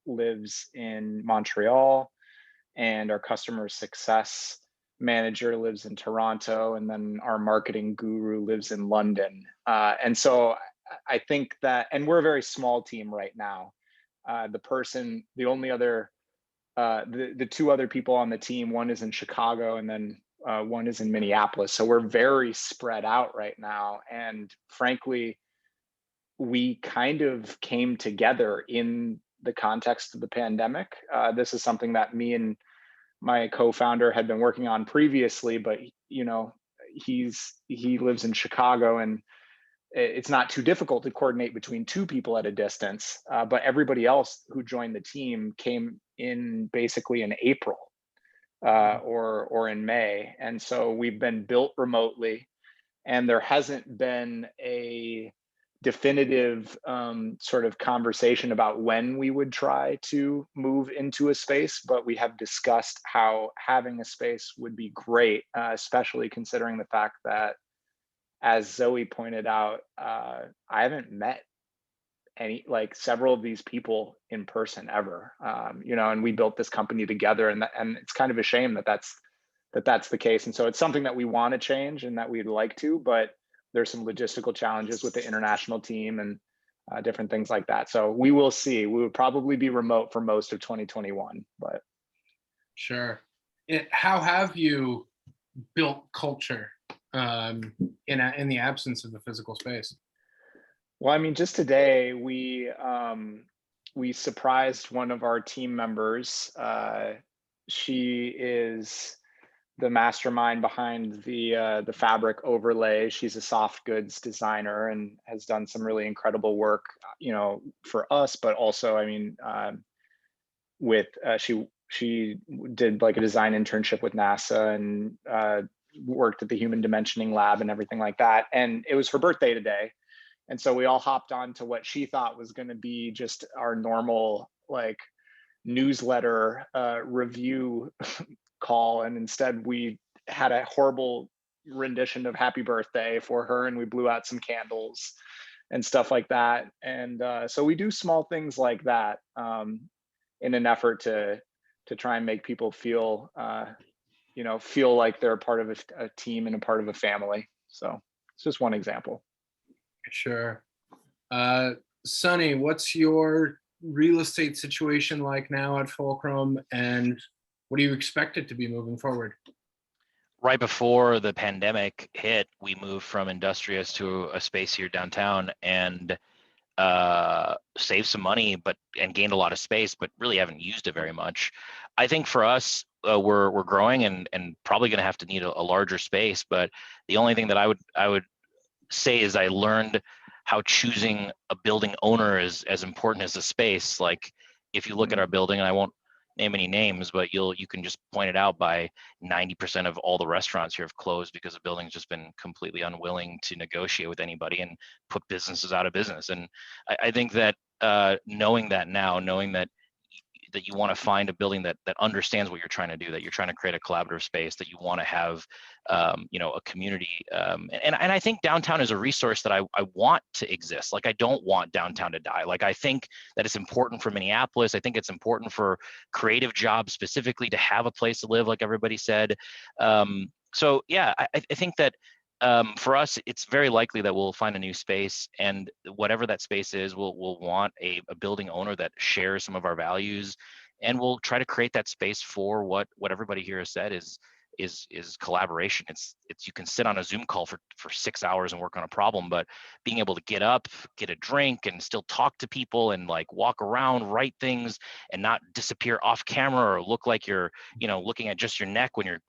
Speaker 6: lives in Montreal, and our customer success manager lives in Toronto, and then our marketing guru lives in London. And so I think that, and we're a very small team right now. The only other, the two other people on the team, one is in Chicago, and then one is in Minneapolis. So we're very spread out right now. And frankly, we kind of came together in the context of the pandemic. This is something that me and my co-founder had been working on previously, but he lives in Chicago, and it's not too difficult to coordinate between two people at a distance. But everybody else who joined the team came in basically in April or in May, and so we've been built remotely, and there hasn't been a definitive sort of conversation about when we would try to move into a space, but we have discussed how having a space would be great, especially considering the fact that, as Zoe pointed out, I haven't met several of these people in person ever, and we built this company together, and it's kind of a shame that that's the case. And so it's something that we want to change and that we'd like to, but there's some logistical challenges with the international team and different things like that. So we will see. We would probably be remote for most of 2021, but.
Speaker 2: Sure. How have you built culture in the absence of the physical space?
Speaker 6: Well, I mean, just today we surprised one of our team members. She is the mastermind behind the fabric overlay. She's a soft goods designer and has done some really incredible work, for us, but also, I mean, she did like a design internship with NASA and worked at the Human Dimensioning Lab and everything like that. And it was her birthday today. And so we all hopped on to what she thought was going to be just our normal like newsletter review call. And instead we had a horrible rendition of Happy Birthday for her, and we blew out some candles and stuff like that. And so we do small things like that in an effort to try and make people feel feel like they're a part of a team and a part of a family. So it's just one example.
Speaker 2: Sure. Sonny, what's your real estate situation like now at Fulcrum, and what do you expect it to be moving forward?
Speaker 4: Right before the pandemic hit, we moved from Industrious to a space here downtown and saved some money, and gained a lot of space, but really haven't used it very much. I think for us, we're growing and probably going to have to need a larger space. But the only thing that I would say is I learned how choosing a building owner is as important as the space. Like if you look at our building, and I won't name any names, but you can just point it out, by 90% of all the restaurants here have closed because the building's just been completely unwilling to negotiate with anybody and put businesses out of business. And I think that knowing that you want to find a building that understands what you're trying to do, that you're trying to create a collaborative space, that you want to have a community, and I think downtown is a resource that I want to exist. Like I don't want downtown to die. Like I think that it's important for Minneapolis. I think it's important for creative jobs specifically to have a place to live, like everybody said. So yeah, I think that for us, it's very likely that we'll find a new space, and whatever that space is, we'll want a building owner that shares some of our values, and we'll try to create that space for what everybody here has said is collaboration. It's you can sit on a Zoom call for 6 hours and work on a problem, but being able to get up, get a drink, and still talk to people and like walk around, write things, and not disappear off camera or look like you're looking at just your neck when you're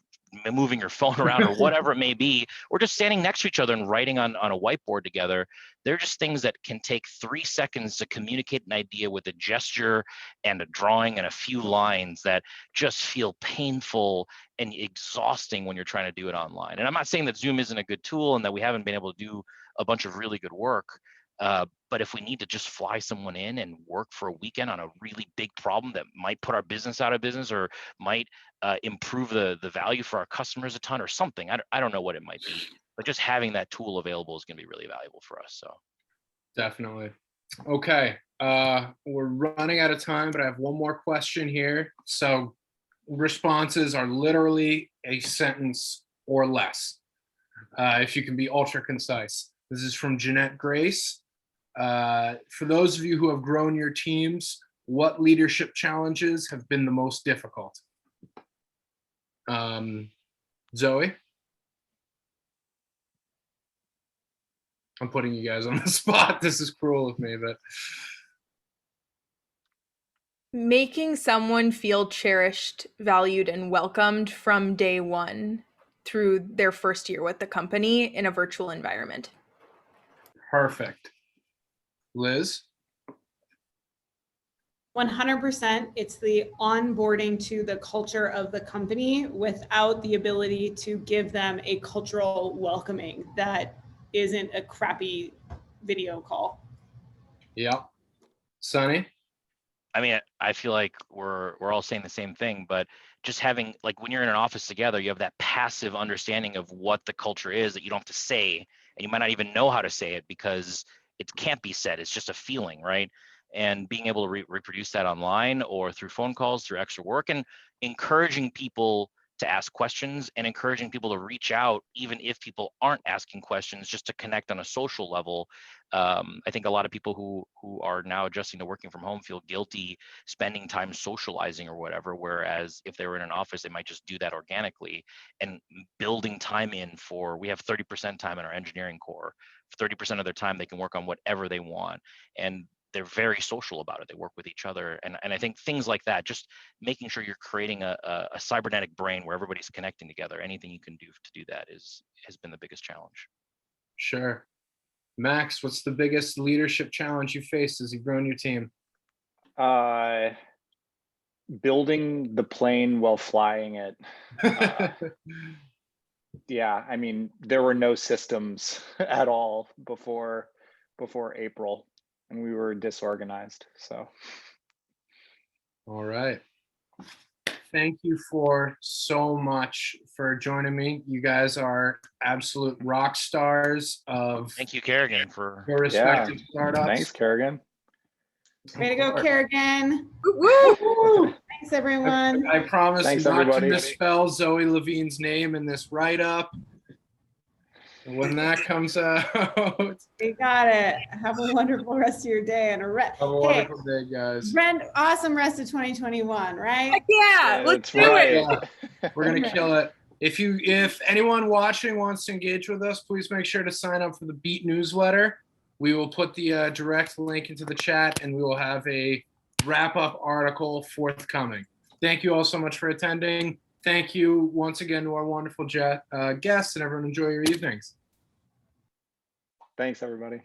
Speaker 4: moving your phone around or whatever it may be, or just standing next to each other and writing on a whiteboard together. They're just things that can take 3 seconds to communicate an idea with a gesture and a drawing and a few lines that just feel painful and exhausting when you're trying to do it online. And I'm not saying that Zoom isn't a good tool and that we haven't been able to do a bunch of really good work. But if we need to just fly someone in and work for a weekend on a really big problem that might put our business out of business or might improve the value for our customers a ton or something, I don't know what it might be, but just having that tool available is going to be really valuable for us. So
Speaker 2: definitely. Okay, we're running out of time, but I have one more question here. So responses are literally a sentence or less, if you can be ultra concise. This is from Jeanette Grace. For those of you who have grown your teams, what leadership challenges have been the most difficult? Zoe? I'm putting you guys on the spot. This is cruel of me, but.
Speaker 3: Making someone feel cherished, valued, and welcomed from day one through their first year with the company in a virtual environment.
Speaker 2: Perfect. Liz?
Speaker 5: 100%. It's the onboarding to the culture of the company without the ability to give them a cultural welcoming that isn't a crappy video call.
Speaker 2: Yep. Sonny?
Speaker 4: I mean, I feel like we're all saying the same thing, but just having, like, when you're in an office together, you have that passive understanding of what the culture is that you don't have to say, and you might not even know how to say it because it can't be said. It's just a feeling, right? And being able to reproduce that online or through phone calls, through extra work, and encouraging people to ask questions and encouraging people to reach out, even if people aren't asking questions, just to connect on a social level. I think a lot of people who are now adjusting to working from home feel guilty spending time socializing or whatever, whereas if they were in an office, they might just do that organically. And building time in for, we have 30% time in our engineering core. For 30% of their time, they can work on whatever they want. And they're very social about it. They work with each other. And I think things like that, just making sure you're creating a cybernetic brain where everybody's connecting together, anything you can do to do that has been the biggest challenge.
Speaker 2: Sure. Max, what's the biggest leadership challenge you faced as you've grown your team?
Speaker 6: Building the plane while flying it. yeah, I mean, there were no systems at all before April, and we were disorganized. So,
Speaker 2: All right. Thank you for so much for joining me. You guys are absolute rock stars of
Speaker 4: Thank you, Carrigan, for
Speaker 2: your respective startups.
Speaker 6: thanks, Carrigan.
Speaker 5: Way to go, Carrigan.
Speaker 3: Woo!
Speaker 2: Woo!
Speaker 5: Thanks, everyone.
Speaker 2: I promise
Speaker 6: Thanks,
Speaker 2: not
Speaker 6: everybody.
Speaker 2: to misspell Zoe Levine's name in this write-up. And when that comes out, have
Speaker 5: We got it. Have a wonderful rest of your day and
Speaker 2: a wonderful day, guys.
Speaker 5: Awesome rest of 2021, right?
Speaker 3: Heck yeah, let's
Speaker 6: That's
Speaker 3: do
Speaker 6: right.
Speaker 3: it.
Speaker 2: Yeah, we're gonna kill it. If anyone watching wants to engage with us, please make sure to sign up for the Beat newsletter. We will put the direct link into the chat, and we will have a wrap-up article forthcoming. Thank you all so much for attending. Thank you once again to our wonderful guests, and everyone enjoy your evenings.
Speaker 6: Thanks, everybody.